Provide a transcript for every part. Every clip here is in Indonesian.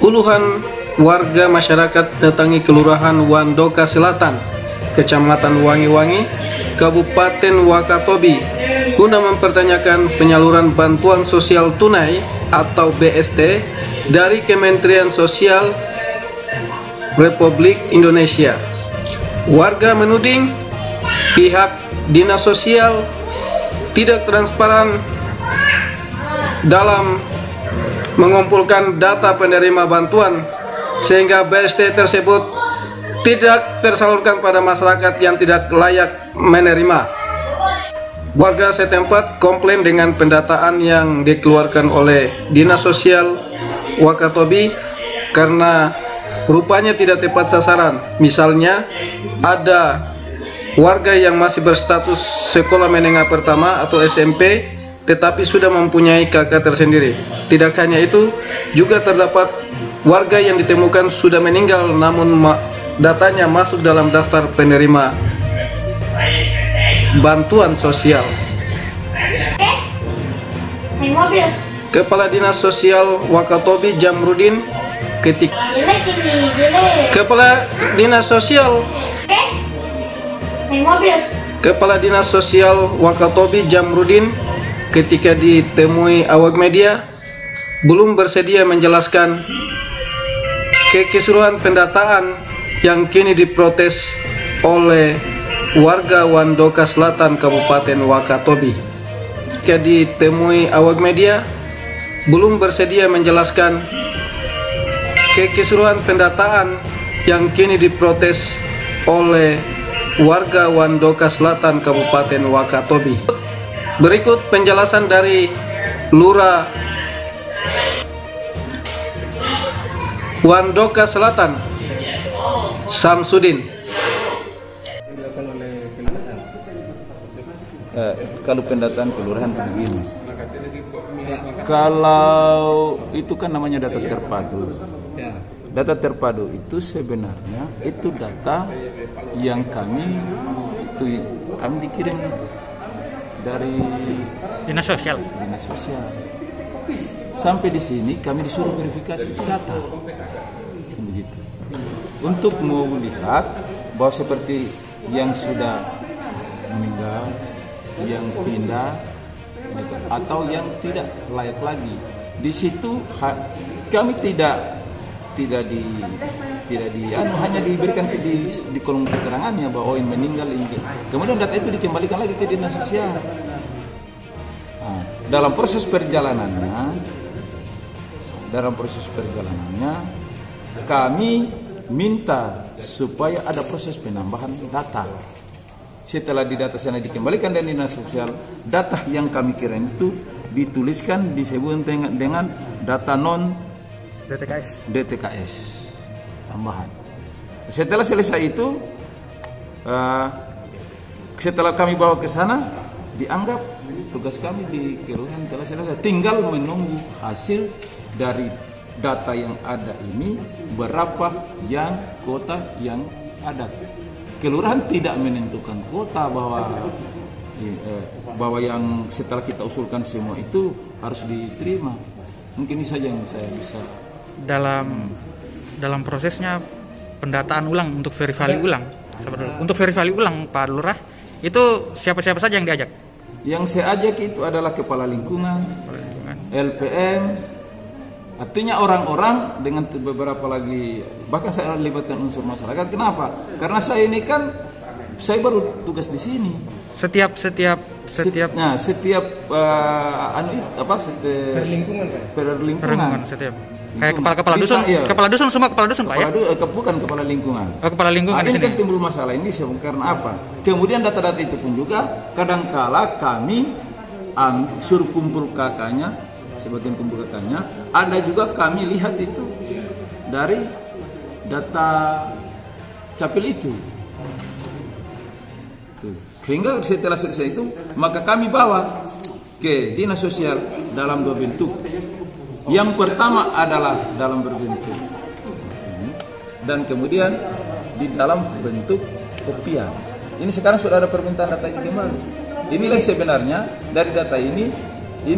Puluhan warga masyarakat datangi Kelurahan Wandoka Selatan, Kecamatan Wangi-Wangi, Kabupaten Wakatobi, guna mempertanyakan penyaluran bantuan sosial tunai atau BST dari Kementerian Sosial Republik Indonesia. Warga menuding pihak Dinas Sosial tidak transparan dalam mengumpulkan data penerima bantuan, sehingga BST tersebut tidak tersalurkan pada masyarakat yang tidak layak menerima. Warga setempat komplain dengan pendataan yang dikeluarkan oleh Dinas Sosial Wakatobi karena rupanya tidak tepat sasaran. Misalnya, ada warga yang masih berstatus sekolah menengah pertama atau SMP tetapi sudah mempunyai KK tersendiri. Tidak hanya itu, juga terdapat warga yang ditemukan sudah meninggal namun datanya masuk dalam daftar penerima bantuan sosial. Kepala Dinas Sosial Wakatobi Jamrudin Kepala Dinas Sosial Wakatobi Jamrudin ketika ditemui awak media belum bersedia menjelaskan keseluruhan pendataan yang kini diprotes oleh warga Wandoka Selatan Kabupaten Wakatobi. Ketika ditemui awak media belum bersedia menjelaskan keseluruhan pendataan yang kini diprotes oleh warga Wandoka Selatan Kabupaten Wakatobi. Berikut penjelasan dari Lurah Wandoka Selatan, Samsudin. Kalau pendataan kelurahan begini, kalau itu kan namanya data terpadu. Data terpadu itu sebenarnya itu data yang kami dikirim dari Dinas Sosial. Sampai di sini kami disuruh verifikasi itu data. Begitu. Untuk melihat bahwa seperti yang sudah meninggal, yang pindah, gitu, atau yang tidak layak lagi. Di situ kami hanya diberikan di kolom keterangannya bahwa yang meninggal ini. Kemudian data itu dikembalikan lagi ke Dinas Sosial. Nah, dalam proses perjalanannya kami minta supaya ada proses penambahan data. Setelah di data sana dikembalikan dari Dinas Sosial, data yang kami kirim itu dituliskan disebut dengan data non DTKS tambahan. Setelah selesai itu, setelah kami bawa ke sana, dianggap tugas kami di kelurahan telah selesai. Tinggal menunggu hasil dari data yang ada ini, berapa yang kota yang ada. Kelurahan tidak menentukan kota bahwa yang setelah kita usulkan semua itu harus diterima. Mungkin ini saja yang saya bisa. Dalam prosesnya pendataan ulang untuk verifikasi ulang. Untuk verifikasi ulang Pak Lurah, itu siapa-siapa saja yang diajak? Yang saya ajak itu adalah kepala lingkungan, LPM, artinya orang-orang dengan beberapa lagi, bahkan saya libatkan unsur masyarakat. Kenapa? Karena saya ini kan saya baru tugas di sini. Setiap perlingkungan setiap. Kayak kepala dusun, iya. Kepala dusun semua kepala dusun Pak ya? Bukan kepala lingkungan. Oh, kepala lingkungan di ini sini. Kan timbul masalah ini karena apa? Kemudian data-data itu pun juga kadangkala kami suruh kumpul kakaknya, sebagian kumpul kakaknya. Ada juga kami lihat itu dari data capil itu. Sehingga setelah selesai itu, maka kami bawa ke Dinas Sosial dalam dua bentuk. Yang pertama adalah dalam berbentuk dan kemudian di dalam bentuk kopian. Ini sekarang sudah ada permintaan data ini kembali. Inilah sebenarnya dari data ini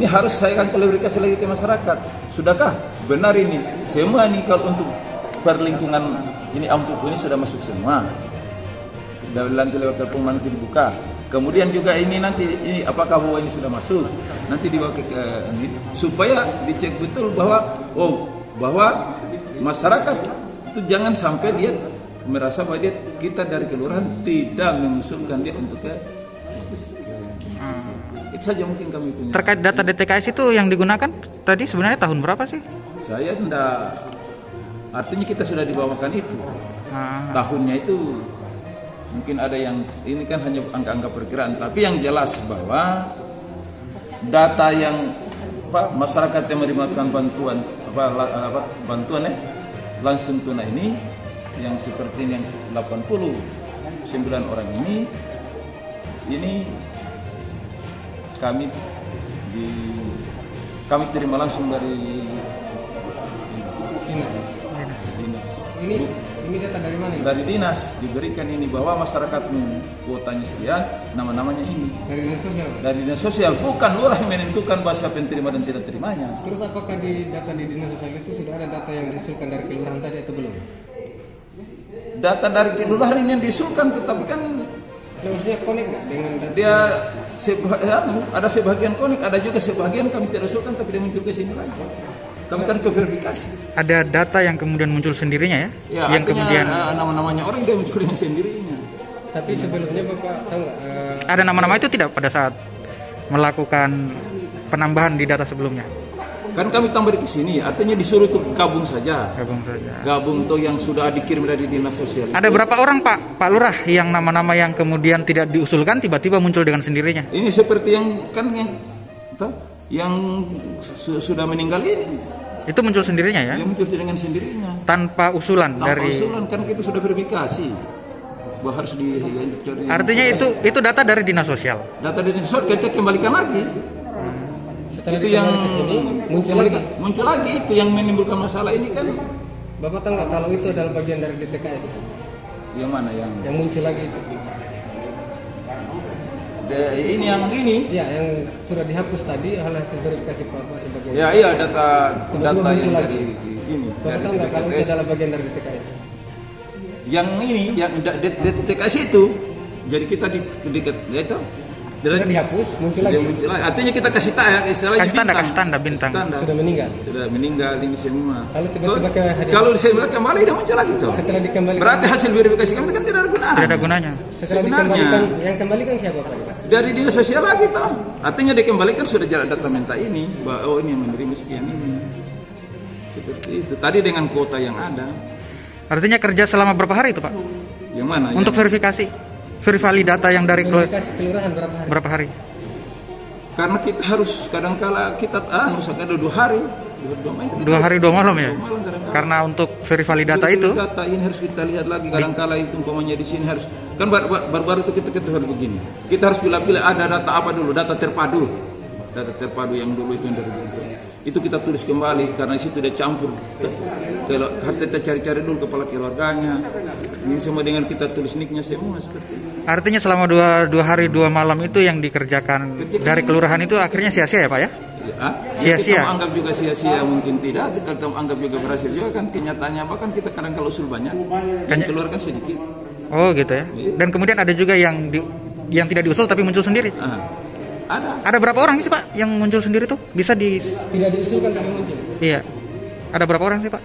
harus saya akan klarifikasi lagi ke masyarakat Sudahkah benar ini semua ini kalau untuk perlingkungan ini Ampupu ini sudah masuk semua? Nanti lewat telepon nanti dibuka. Kemudian juga ini nanti ini apakah bahwa ini sudah masuk? Nanti dibawa ke ini supaya dicek betul bahwa masyarakat itu jangan sampai dia merasa bahwa kita dari kelurahan tidak mengusulkan dia untuk ke itu saja mungkin kami punya. Terkait data DTKS itu yang digunakan tadi sebenarnya tahun berapa sih? Saya enggak, artinya kita sudah dibawakan itu. Tahunnya itu mungkin ada yang ini kan hanya angka-angka perkiraan, tapi yang jelas bahwa data yang masyarakat yang menerima bantuan bantuan langsung tunai ini yang seperti yang 89 orang ini kami terima langsung dari dinas. Ini data dari mana? Dari dinas diberikan ini bahwa masyarakat kuotanya sekian, nama-namanya ini. Dari dinas sosial. Dari dinas sosial, bukan lurah yang menentukan bahwa siapa yang terima dan tidak terimanya. Terus apakah di data di dinas sosial itu sudah ada data yang diusulkan dari kelurahan tadi atau belum? Data dari kelurahan ini yang diusulkan, tetapi kan maksudnya connect nggak dengan data? Dia ada sebagian connect, ada juga sebagian kami tidak usulkan tapi dia muncul ke sini lagi. Kami kan ke verifikasi. Ada data yang kemudian muncul sendirinya ya? Ya, yang kemudian nama-namanya orang dia muncul dengan sendirinya. Tapi sebelumnya Bapak tahu nggak? Ada nama-nama itu tidak pada saat melakukan penambahan di data sebelumnya? Kan kami tambah di sini, artinya disuruh itu gabung saja. Gabung saja. Gabung tuh yang sudah dikirim dari dinas sosial. Ada berapa orang Pak Lurah yang nama-nama yang kemudian tidak diusulkan tiba-tiba muncul dengan sendirinya? Ini seperti yang sudah meninggal ini. Itu muncul sendirinya ya? Yang muncul dengan sendirinya. Tanpa usulan dari. Tanpa usulan kan kita sudah verifikasi. Bahwa harus dicari. Artinya itu data dari dinas sosial. Data dari dinas sosial kita kembalikan lagi. Setelah itu yang muncul lagi itu yang menimbulkan masalah ini kan. Bapak tahu nggak kalau itu adalah bagian dari DTKS? Yang mana yang muncul lagi itu? Ini yang ini? Ya, yang sudah dihapus tadi hasil verifikasi Bapak sebagai. Ya iya data yang lagi. dari ini. Bapak tahu nggak kalau itu adalah bagian dari DTKS? Yang ini yang DTKS itu jadi kita di itu. Sudah dihapus, muncul lagi. Artinya kita kasih tanda bintang. Sudah meninggal ini semua. Lalu tiba-tiba kalau saya kembali dia muncul lagi tuh. Setelah dikembalikan. Berarti hasil verifikasi kami kan tidak ada gunanya. Tidak ada gunanya. Setelah dikembalikan, yang kembalikan siapa Pak? Dari dinas sosial lagi toh. Artinya dikembalikan sudah jalan data minta ini bahwa ini yang menerima sekian ini. Seperti itu. Tadi dengan kuota yang ada. Artinya kerja selama berapa hari itu Pak? Yang mana? Untuk verifikasi. Verifali data yang dari kelurahan berapa hari? Karena kita harus kadang-kala kita ada 2 hari. 2 hari 2 malam ya? Karena untuk verifali data itu data ini harus kita lihat lagi kadang-kala itu umpamanya di sini harus kan baru-baru itu kita harus begini. Kita harus pilih ada data apa dulu, data terpadu yang dulu itu yang dari itu kita tulis kembali karena situ dia campur kita cari-cari dulu kepala keluarganya ini semua dengan kita tulis nicknya semua seperti itu. Artinya selama 2 hari 2 malam itu yang dikerjakan dari kelurahan itu akhirnya sia-sia ya Pak ya? Sia-sia. Kita anggap juga sia-sia mungkin tidak, kita anggap juga berhasil juga kan kenyataannya bahkan kita kadang kalau usul banyak dan keluarkan sedikit. Oh gitu ya. Dan kemudian ada juga yang tidak diusul tapi muncul sendiri. Ada berapa orang sih Pak yang muncul sendiri tuh? Bisa tidak diusulkan tapi muncul. Iya. Ada berapa orang sih Pak?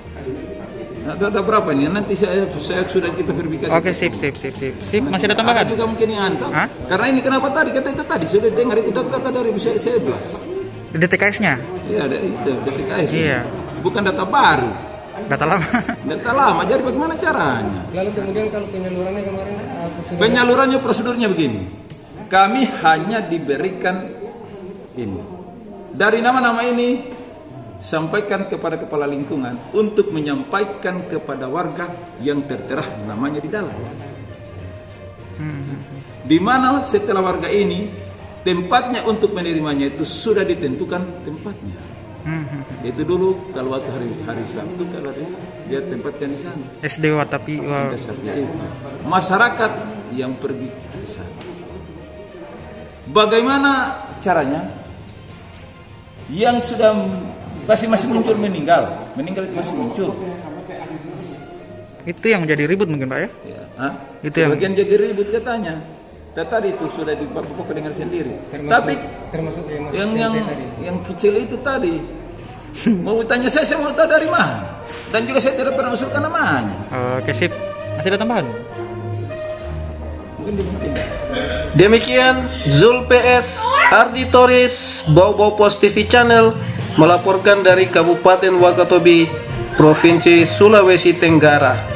Ada berapa nih? Nanti saya sudah kita verifikasi. Oke, sip. Masih ada tambahan? Ada juga mungkin yang antar. Karena ini kenapa tadi kata itu tadi sudah dengar itu data dari 2011. DTKS-nya? Iya, itu DTKS. Iya. Bukan data baru. Data lama. Data lama. Jadi bagaimana caranya? Lalu kemudian kalau penyalurannya kemarin penyalurannya prosedurnya begini. Kami hanya diberikan ini. Dari nama-nama ini sampaikan kepada kepala lingkungan untuk menyampaikan kepada warga yang tertera namanya di dalam. Di mana setelah warga ini tempatnya untuk menerimanya itu sudah ditentukan tempatnya. Itu dulu kalau waktu hari Sabtu kalau dia tempatkan di sana. SD Watapi. Masyarakat yang pergi ke sana. Bagaimana caranya? Yang sudah Pasti masih muncul meninggal itu masih muncul. Itu yang menjadi ribut mungkin Pak ya? Ya, Itu yang sebagian jadi ribut katanya. Tadi itu sudah dibuka dengar sendiri. Tapi termasuk yang kecil itu tadi mau tanya saya mau tahu dari mana. Dan juga saya tidak pernah usulkan namanya. Oke sip. Masih ada tambahan? Mungkin dipindah. Demikian Zul PS Ardi Toris, Bobo Post TV Channel melaporkan dari Kabupaten Wakatobi, Provinsi Sulawesi Tenggara.